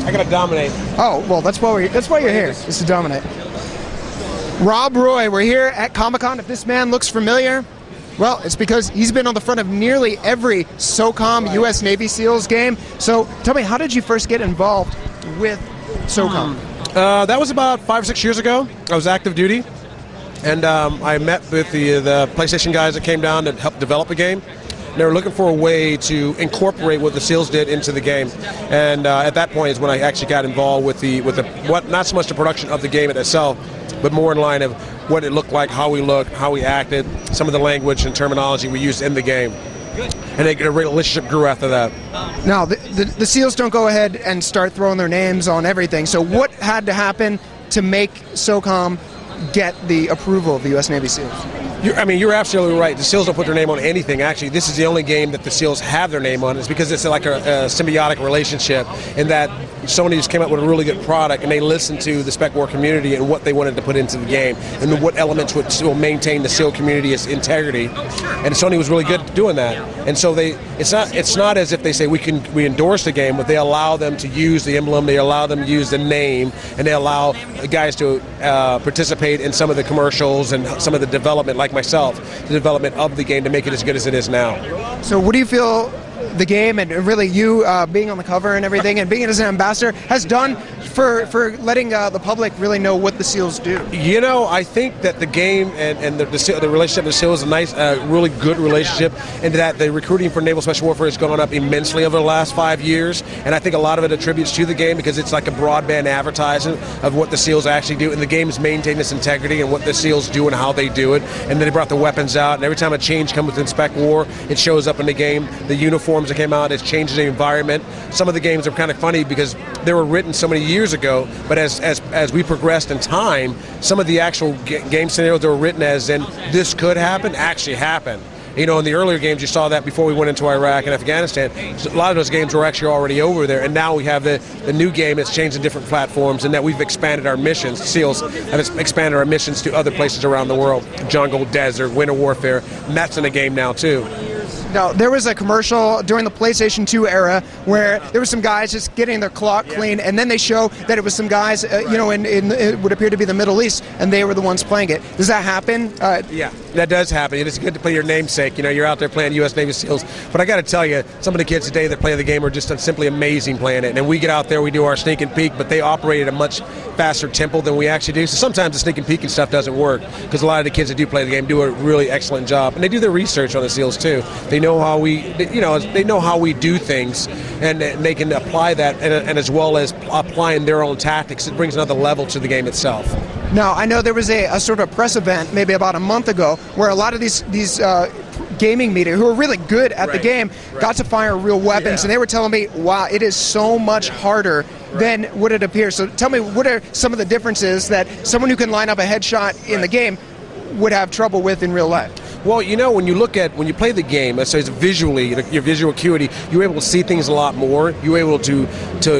I gotta dominate. Oh, well, that's why you're here, is to dominate. Rob Roy, we're here at Comic-Con. If this man looks familiar, well, it's because he's been on the front of nearly every SOCOM US Navy Seals game. So tell me, how did you first get involved with SOCOM? That was about 5 or 6 years ago. I was active duty, and I met with the PlayStation guys that came down to help develop the game. They were looking for a way to incorporate what the SEALs did into the game, and at that point is when I actually got involved with what not so much the production of the game itself, but more in line of what it looked like, how we looked, how we acted, some of the language and terminology we used in the game, and a relationship grew after that. Now, the SEALs don't go ahead and start throwing their names on everything. So what had to happen to make SOCOM get the approval of the U.S. Navy SEALs? You're absolutely right. The SEALs don't put their name on anything. Actually, this is the only game that the SEALs have their name on. It's because it's like a symbiotic relationship in that Sony just came up with a really good product, and they listened to the Spec War community and what they wanted to put into the game, and what elements would still maintain the SEAL community's integrity. And Sony was really good at doing that. And so it's not as if they say we endorse the game, but they allow them to use the emblem, they allow them to use the name, and they allow guys to participate in some of the commercials and some of the development, like myself, the development of the game to make it as good as it is now. So what do you feel the game, and really you being on the cover and everything, and being as an ambassador, has done for letting the public really know what the SEALs do? You know, I think that the game and the relationship with the SEALs is a nice, really good relationship, and that the recruiting for Naval Special Warfare has gone up immensely over the last 5 years, and I think a lot of it attributes to the game because it's like a broadband advertisement of what the SEALs actually do, and the game's maintained its integrity and what the SEALs do and how they do it, and then they brought the weapons out, and every time a change comes within Spec War, it shows up in the game. The uniforms that came out, it's changed the environment. Some of the games are kind of funny because they were written so many years ago, but as we progressed in time, some of the actual game scenarios that were written as in this could happen actually happened. You know, in the earlier games, you saw that before we went into Iraq and Afghanistan. So a lot of those games were actually already over there, and now we have the new game that's changed to different platforms, and that we've expanded our missions. SEALs have expanded our missions to other places around the world, jungle, desert, winter warfare, and that's in the game now too. Now, there was a commercial during the PlayStation 2 era where there were some guys just getting their clock clean, and then they show that it was some guys, in it would appear to be the Middle East, and they were the ones playing it. Does that happen? Yeah, that does happen. It's good to play your namesake. You know, you're out there playing U.S. Navy SEALs. But I got to tell you, some of the kids today that play the game are just simply amazing playing it. And we get out there, we do our sneak and peek, but they operate at a much faster tempo than we actually do. So sometimes the sneak and peek and stuff doesn't work because a lot of the kids that do play the game do a really excellent job, and they do their research on the SEALs too. They know how they know how we do things, and they can apply that, and as well as applying their own tactics, it brings another level to the game itself. Now, I know there was a sort of press event maybe about a month ago where a lot of these gaming media who are really good at the game got to fire real weapons, and they were telling me, wow, it is so much harder than what it appears. So tell me, what are some of the differences that someone who can line up a headshot in the game would have trouble with in real life? Well, you know, when you play the game, so it's visually, your visual acuity, you're able to see things a lot more. You're able to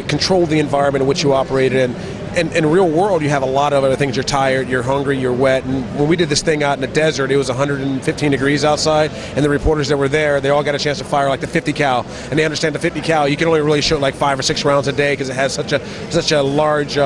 control the environment in which you operate in. And in real world, you have a lot of other things. You're tired, you're hungry, you're wet. And when we did this thing out in the desert, it was 115 degrees outside, and the reporters that were there, they all got a chance to fire like the 50 cal. And they understand the 50 cal, you can only really shoot like 5 or 6 rounds a day because it has such a large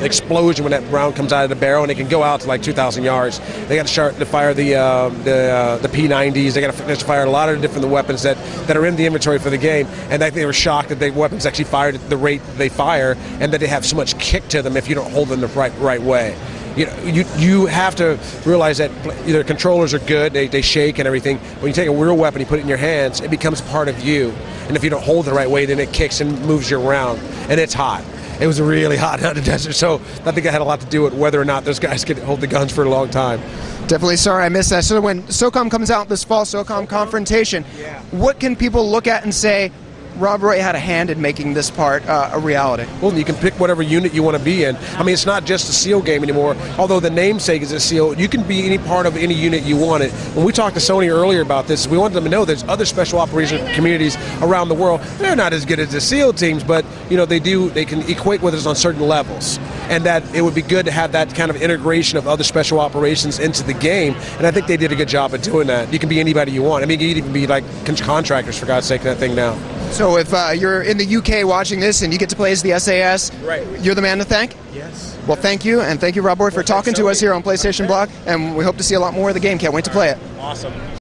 explosion when that round comes out of the barrel, and it can go out to like 2,000 yards. They got to fire the P90s. They got to fire a lot of different weapons that are in the inventory for the game. And they were shocked that the weapons actually fired at the rate they fire, and that they have so much kick to them if you don't hold them the right way. You have to realize that their controllers are good, they shake and everything. When you take a real weapon, you put it in your hands, it becomes part of you. And if you don't hold it the right way, then it kicks and moves you around. And it's hot. It was really hot out in the desert, so I think it had a lot to do with whether or not those guys could hold the guns for a long time. Definitely sorry I missed that. So when SOCOM comes out this fall, SOCOM Confrontation, what can people look at and say, Rob Roy had a hand in making this part a reality? Well, you can pick whatever unit you want to be in. I mean, it's not just a SEAL game anymore. Although the namesake is a SEAL, you can be any part of any unit you want it. When we talked to Sony earlier about this, we wanted them to know there's other special operations communities around the world. They're not as good as the SEAL teams, but they can equate with us on certain levels. And that it would be good to have that kind of integration of other special operations into the game. And I think they did a good job of doing that. You can be anybody you want. I mean, you can even be like contractors, for God's sake, that thing now. So if you're in the UK watching this and you get to play as the SAS, Right. you're the man to thank? Yes. Well, thank you, and thank you, Rob Boyd, for talking to us here on PlayStation Blog, and we hope to see a lot more of the game. Can't wait to play it. Awesome.